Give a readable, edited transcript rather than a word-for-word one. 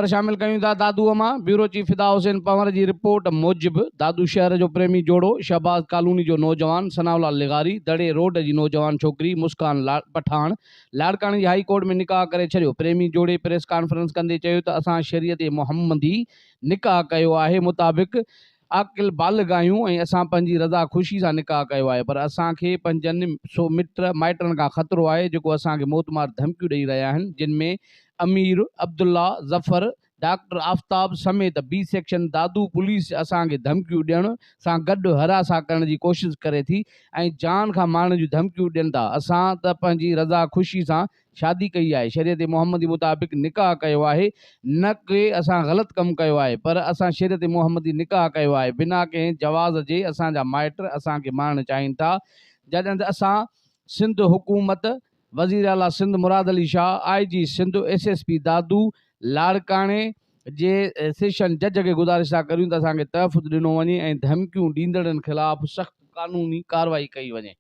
ख़बर शामिल कयूं था दादूअ मां। ब्यूरो चीफ फिदा हुसैन पंवर जी रिपोर्ट मूजिबि दादू शहर जो प्रेमी जोड़ो शहबाज कॉलोनी जो नौजवान सनाउल्ला लिगारी दड़े रोड जी नौजवान छोकिरी मुस्कान पठान लाड़काणे जी हाई कोर्ट में निकाह करे छॾियो। प्रेमी जोड़े प्रेस कॉन्फ्रेंस कंदे चयो त असां शरीयत मोहम्मदी निकाह कयो आहे, मुताबिक़ आकिल बालिग आहियूं ऐं असां पंहिंजी रज़ा ख़ुशी सां निकाह कयो आहे, पर असांखे पंजनि माइटनि खां ख़तरो आहे जेको असांखे मौतमार धमकियूं ॾेई रहिया आहिनि, जिन में अमीर, अब्दुल्ला, ज़फ़र, डॉक्टर आफ़ताब समेत बी सेक्शन दादू पुलिस असांखे धमकियूं ॾियण सां गॾु हरासा करण जी कोशिशि करे थी ऐं जान खां मारण जूं धमकियूं ॾियनि था। असां त पंहिंजी रज़ा ख़ुशी सां शादी कई आहे, शरीयत मोहम्मदी मुताबिक़ निकाह कयो आहे, न के असां ग़लति कमु कयो आहे, पर असां शरीयत मोहम्मदी निकाह कयो आहे। बिना कंहिं जवाज़ जे असांजा माइट असांखे मारणु चाहिनि था, जॾहिं त असां सिंध हुकूमत, वज़ीर आला सिंध मुराद अली शाह, IG सिंध, SSP दादू लाड़काणे जे सेशन जज खे गुज़ारिश था करियूं त असांखे तहफ़ुज़ ॾिनो वञे ऐं धमकियूं ॾींदड़नि ख़िलाफ़ सख़्त क़ानूनी कार्रवाई कई वञे।